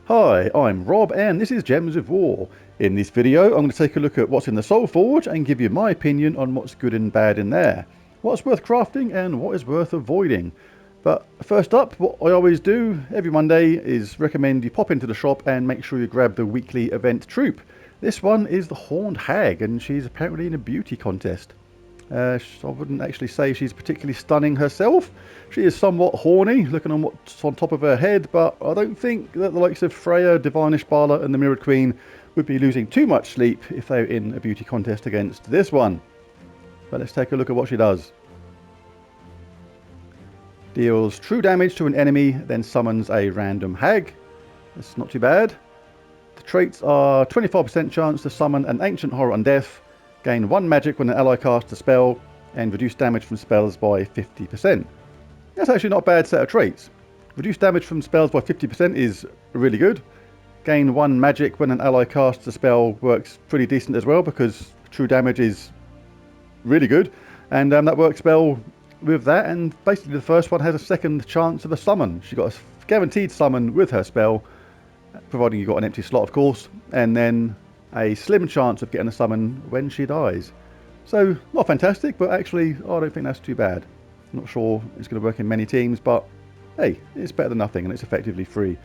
Hi, I'm Rob and this is Gems of War. In this video I'm going to take a look at what's in the Soulforge and give you my opinion on what's good and bad in there. What's worth crafting and what is worth avoiding. But first up, what I always do every Monday is recommend you pop into the shop and make sure you grab the weekly event troop. This one is the Horned Hag and she's apparently in a beauty contest. I wouldn't actually say she's particularly stunning herself. She is somewhat horny, looking on what's on top of her head, but I don't think that the likes of Freya, Divinish Bala and the Mirrored Queen would be losing too much sleep if they were in a beauty contest against this one. But let's take a look at what she does. Deals true damage to an enemy, then summons a random hag. That's not too bad. The traits are 25% chance to summon an Ancient Horror Undeath, gain 1 magic when an ally casts a spell, and reduce damage from spells by 50%. That's actually not a bad set of traits. Reduce damage from spells by 50% is really good. Gain 1 magic when an ally casts a spell works pretty decent as well, because true damage is really good. And that works well with that, and basically the first one has a second chance of a summon. She got a guaranteed summon with her spell, providing you got an empty slot of course, and then a slim chance of getting a summon when she dies. So, not fantastic, but actually I don't think that's too bad. I'm not sure it's going to work in many teams, but hey, it's better than nothing and it's effectively free.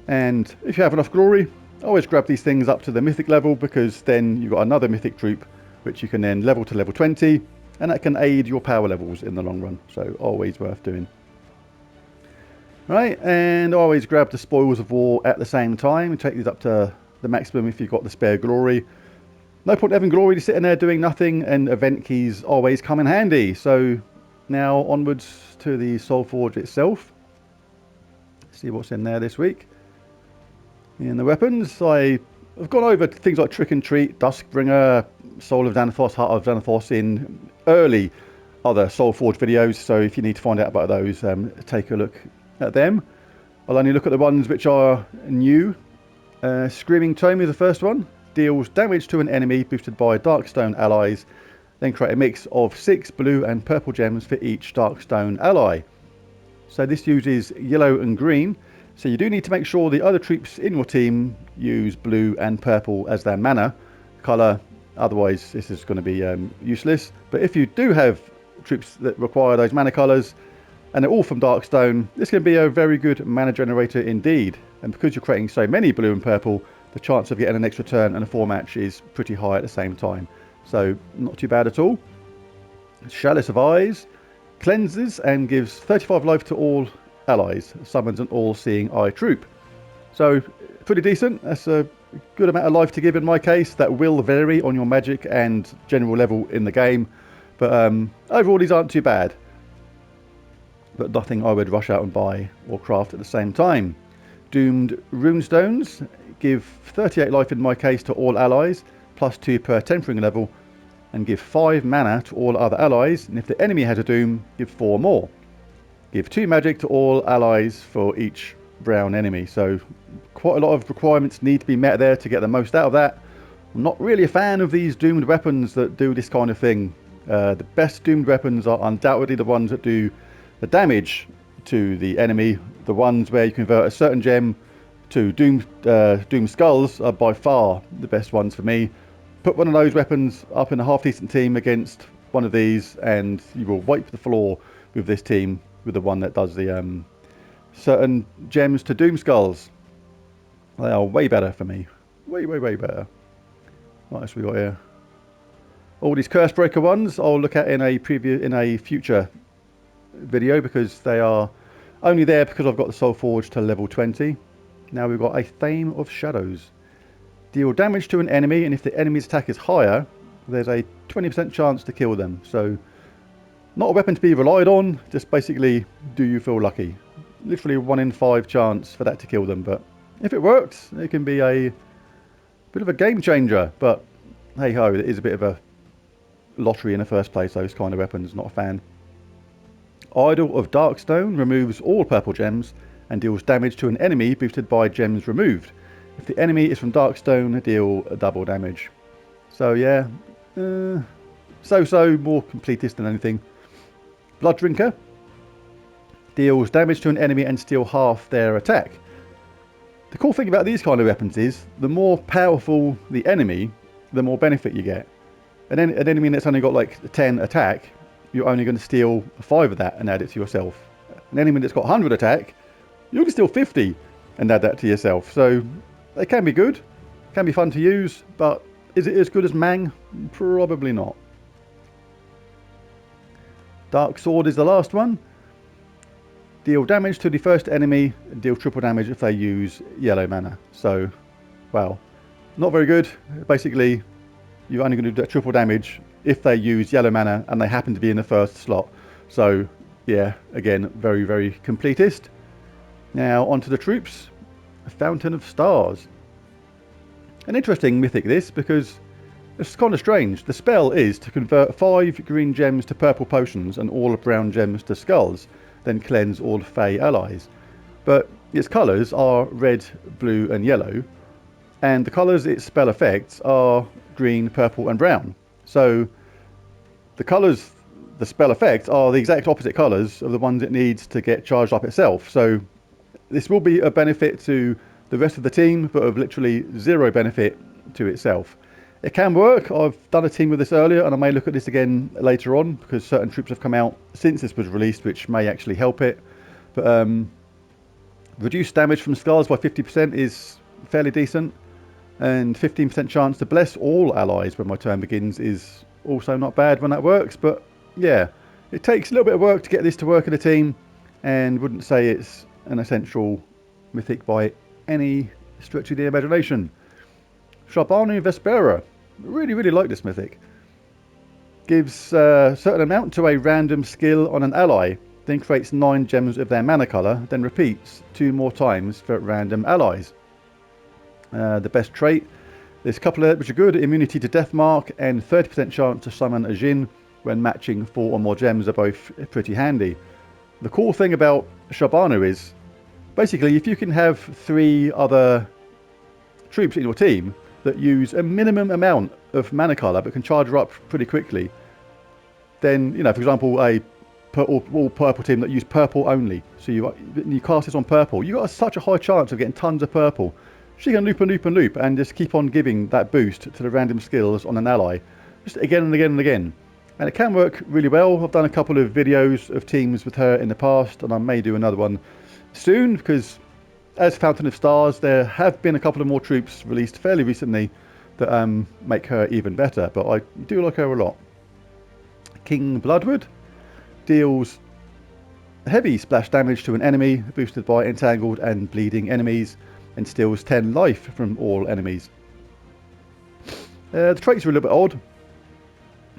And if you have enough glory, always grab these things up to the mythic level, because then you've got another mythic troop which you can then level to level 20, and that can aid your power levels in the long run, so always worth doing. Right, and always grab the spoils of war at the same time and take these up to the maximum if you've got the spare glory. No point having glory just sitting there doing nothing, and event keys always come in handy. So now onwards to the Soulforge itself. Let's see what's in there this week. In the weapons, I've gone over things like Trick and Treat, Duskbringer, Soul of Xanathos, Heart of Xanathos in early other Soulforge videos. So if you need to find out about those, take a look at them. I'll only look at the ones which are new. Screaming Tome is the first one. Deals damage to an enemy boosted by Darkstone allies. Then create a mix of 6 blue and purple gems for each Darkstone ally. So this uses yellow and green. So you do need to make sure the other troops in your team use blue and purple as their mana colour. Otherwise this is going to be useless. But if you do have troops that require those mana colours, and they're all from Darkstone, this can be a very good mana generator indeed. And because you're creating so many blue and purple, the chance of getting an extra turn and a 4-match is pretty high at the same time. So not too bad at all. Chalice of Eyes cleanses and gives 35 life to all allies. Summons an all-seeing eye troop. So pretty decent. That's a good amount of life to give in my case. That will vary on your magic and general level in the game. But overall these aren't too bad. But nothing I would rush out and buy or craft at the same time. Doomed Runestones give 38 life in my case to all allies, plus 2 per tempering level, and give 5 mana to all other allies, and if the enemy has a doom, give 4 more. Give 2 magic to all allies for each brown enemy, so quite a lot of requirements need to be met there to get the most out of that. I'm not really a fan of these doomed weapons that do this kind of thing. The best doomed weapons are undoubtedly the ones that do the damage to the enemy. The ones where you convert a certain gem to doom skulls are by far the best ones for me. Put one of those weapons up in a half decent team against one of these and you will wipe the floor with this team with the one that does the certain gems to doom skulls. They are way better for me. Way better. What else we got here? All these curse breaker ones I'll look at in a future video, because they are only there because I've got the Soulforge to level 20. Now we've got a Thame of Shadows. Deal damage to an enemy, and if the enemy's attack is higher, there's a 20% chance to kill them. So not a weapon to be relied on, just basically do you feel lucky. Literally 1 in 5 chance for that to kill them, but if it works it can be a bit of a game changer. But hey ho, it is a bit of a lottery in the first place, those kind of weapons. Not a fan. Idol of Darkstone removes all purple gems and deals damage to an enemy boosted by gems removed. If the enemy is from Darkstone, deal double damage. So yeah, so more completist than anything. Blood Drinker deals damage to an enemy and steal half their attack. The cool thing about these kind of weapons is the more powerful the enemy, the more benefit you get. An enemy that's only got like 10 attack, you're only going to steal 5 of that and add it to yourself. An enemy that's got 100 attack, you can steal 50 and add that to yourself. So they can be good, can be fun to use, but is it as good as Mang? Probably not. Dark Sword is the last one. Deal damage to the first enemy, deal triple damage if they use yellow mana. So, well, not very good. Basically, you're only going to do that triple damage if they use yellow mana and they happen to be in the first slot. So, yeah, again, very, very completist. Now, onto the troops. Fountain of Stars. An interesting mythic this, because it's kind of strange. The spell is to convert 5 green gems to purple potions and all brown gems to skulls, then cleanse all Fey allies. But its colours are red, blue and yellow, and the colours its spell affects are green, purple and brown. So the colours the spell affects are the exact opposite colours of the ones it needs to get charged up itself. So this will be a benefit to the rest of the team, but of literally zero benefit to itself. It can work. I've done a team with this earlier, and I may look at this again later on, because certain troops have come out since this was released, which may actually help it. But reduced damage from scars by 50% is fairly decent, and 15% chance to bless all allies when my turn begins is also not bad when that works. But yeah, it takes a little bit of work to get this to work in a team, and wouldn't say it's an essential mythic by any stretch of the imagination. Shahbanu Vespera. Really, really like this mythic. Gives a certain amount to a random skill on an ally, then creates 9 gems of their mana colour, then repeats 2 more times for random allies. The best trait, there's a couple of which are good: immunity to Deathmark and 30% chance to summon a Jinn when matching 4 or more gems are both pretty handy. The cool thing about Shahbanu is, basically, if you can have 3 other troops in your team that use a minimum amount of mana colour but can charge her up pretty quickly, then, you know, for example, all purple team that use purple only, so you cast this on purple, you got such a high chance of getting tons of purple. She can loop and loop and loop and just keep on giving that boost to the random skills on an ally, just again and again and again. And it can work really well. I've done a couple of videos of teams with her in the past, and I may do another one soon, because as Fountain of Stars, there have been a couple of more troops released fairly recently that make her even better, but I do like her a lot. King Bloodwood deals heavy splash damage to an enemy, boosted by entangled and bleeding enemies, and steals 10 life from all enemies. The traits are a little bit odd,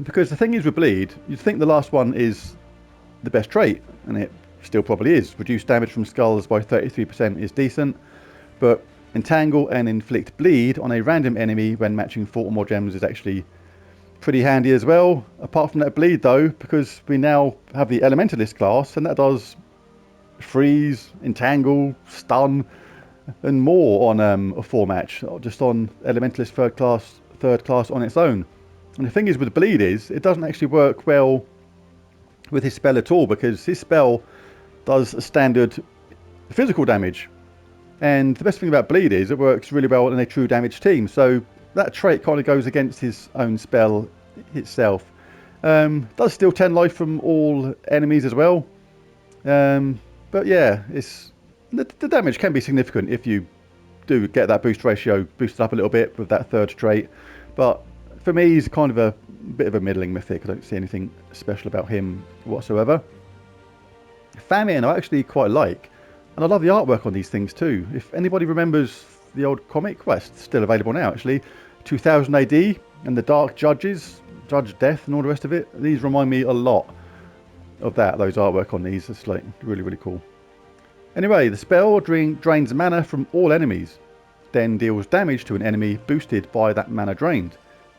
because the thing is with bleed, you'd think the last one is the best trait, and it still probably is. Reduced damage from skulls by 33% is decent, but entangle and inflict bleed on a random enemy when matching 4 or more gems is actually pretty handy as well. Apart from that bleed though, because we now have the Elementalist class, and that does freeze, entangle, stun and more on a 4 match, just on Elementalist third class on its own. And the thing is with bleed is, it doesn't actually work well with his spell at all, because his spell does a standard physical damage, and the best thing about bleed is it works really well in a true damage team, so that trait kind of goes against his own spell itself. Does steal 10 life from all enemies as well, but yeah, the damage can be significant if you do get that boost ratio boosted up a little bit with that third trait. But for me, he's kind of a bit of a middling mythic. I don't see anything special about him whatsoever. Famine I actually quite like, and I love the artwork on these things too. If anybody remembers the old comic, well, it's still available now actually, 2000 AD and the Dark Judges, Judge Death and all the rest of it, these remind me a lot of those artwork on these. It's like really, really cool. Anyway, the spell drains mana from all enemies, then deals damage to an enemy boosted by that mana drained.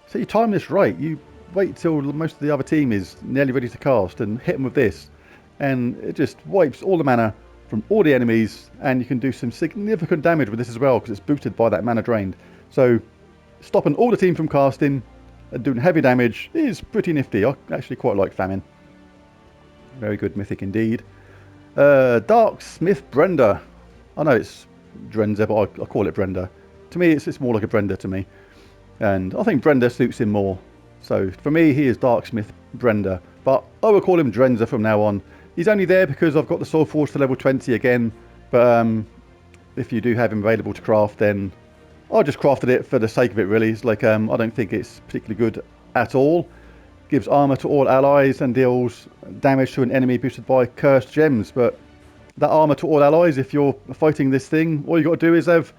So you time this right, you wait till most of the other team is nearly ready to cast and hit them with this, and it just wipes all the mana from all the enemies, and you can do some significant damage with this as well because it's boosted by that mana drained. So stopping all the team from casting and doing heavy damage is pretty nifty. I actually quite like Famine. Very good mythic indeed. Dark Smith Brenda. I know it's Drenzer, but I call it Brenda. To me, it's more like a Brenda to me. And I think Brenda suits him more. So for me, he is Darksmith Brenda. But I will call him Drenzer from now on. He's only there because I've got the Soulforge to level 20 again. But if you do have him available to craft, then I just crafted it for the sake of it, really. It's like, I don't think it's particularly good at all. Gives armor to all allies and deals damage to an enemy boosted by cursed gems. But that armor to all allies, if you're fighting this thing, all you got to do is have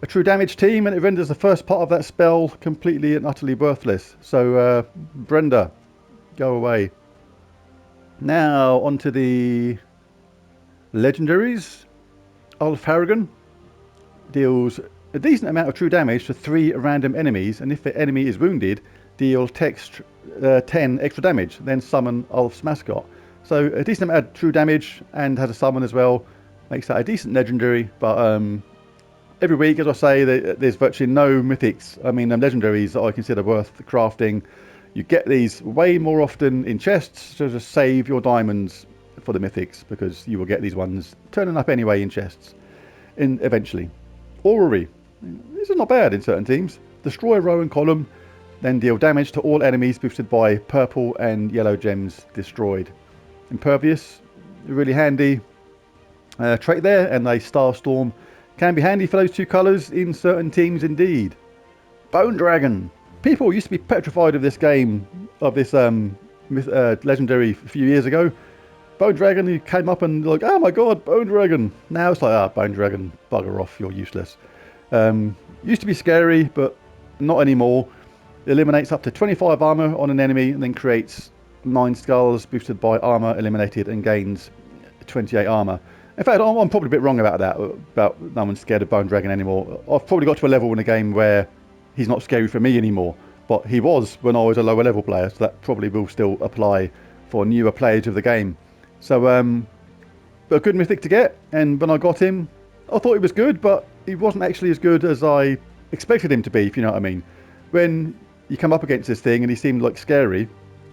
a true damage team, and it renders the first part of that spell completely and utterly worthless. So, Brenda, go away. Now, onto the legendaries. Ulfharagon deals a decent amount of true damage to 3 random enemies, and if the enemy is wounded, deal 10 extra damage, then summon Ulf's mascot. So a decent amount of true damage, and has a summon as well. Makes that a decent legendary, but every week, as I say, there's virtually no mythics, legendaries that I consider worth crafting. You get these way more often in chests, so just save your diamonds for the mythics, because you will get these ones turning up anyway in chests eventually. Orrery. This is not bad in certain teams. Destroy a row and column, then deal damage to all enemies boosted by purple and yellow gems destroyed. Impervious, really handy trait there, and a Star Storm can be handy for those 2 colours in certain teams indeed. Bone Dragon. People used to be petrified of this game, of this legendary a few years ago. Bone Dragon, you came up and like, oh my god, Bone Dragon. Now it's like, Bone Dragon, bugger off, you're useless. Used to be scary, but not anymore. Eliminates up to 25 armor on an enemy, and then creates 9 skulls boosted by armor eliminated, and gains 28 armor. In fact, I'm probably a bit wrong about that, about no one's scared of Bone Dragon anymore. I've probably got to a level in the game where he's not scary for me anymore, but he was when I was a lower level player, so that probably will still apply for newer players of the game. So, a good mythic to get, and when I got him, I thought he was good, but he wasn't actually as good as I expected him to be, if you know what I mean. When you come up against this thing and he seemed like scary,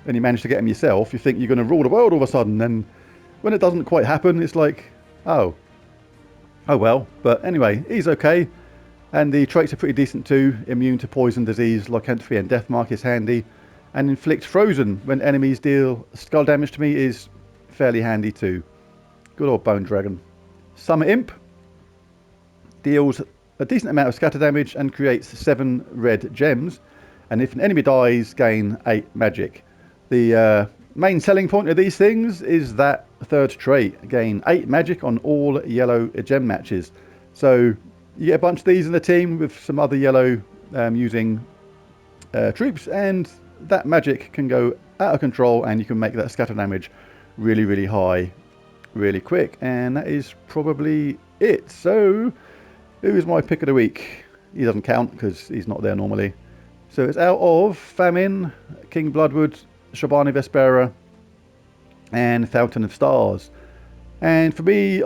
and you manage to get him yourself, you think you're going to rule the world all of a sudden, and when it doesn't quite happen, it's like, oh well. But anyway, he's okay, and the traits are pretty decent too. Immune to poison, disease, lycanthropy and death mark is handy, and inflict frozen when enemies deal skull damage to me is fairly handy too. Good old Bone Dragon. Summer Imp deals a decent amount of scatter damage and creates 7 red gems, and if an enemy dies, gain 8 magic. The main selling point of these things is that 3rd trait, gain 8 magic on all yellow gem matches. So you get a bunch of these in the team with some other yellow using troops, and that magic can go out of control, and you can make that scatter damage really, really high, really quick. And that is probably it. So who is my pick of the week? He doesn't count because he's not there normally. So it's out of Famine, King Bloodwood, Shahbanu Vespera, and Fountain of Stars. And for me,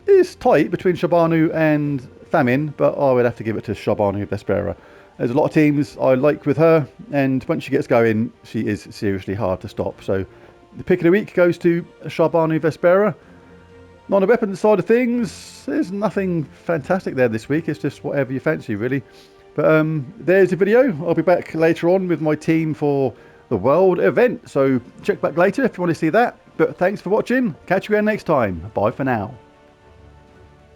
it's tight between Shahbanu and Famine, but I would have to give it to Shahbanu Vespera. There's a lot of teams I like with her, and once she gets going, she is seriously hard to stop. So the pick of the week goes to Shahbanu Vespera. On the weapons side of things, there's nothing fantastic there this week. It's just whatever you fancy, really. But there's the video. I'll be back later on with my team for the World event. So check back later if you want to see that. But thanks for watching. Catch you again next time. Bye for now.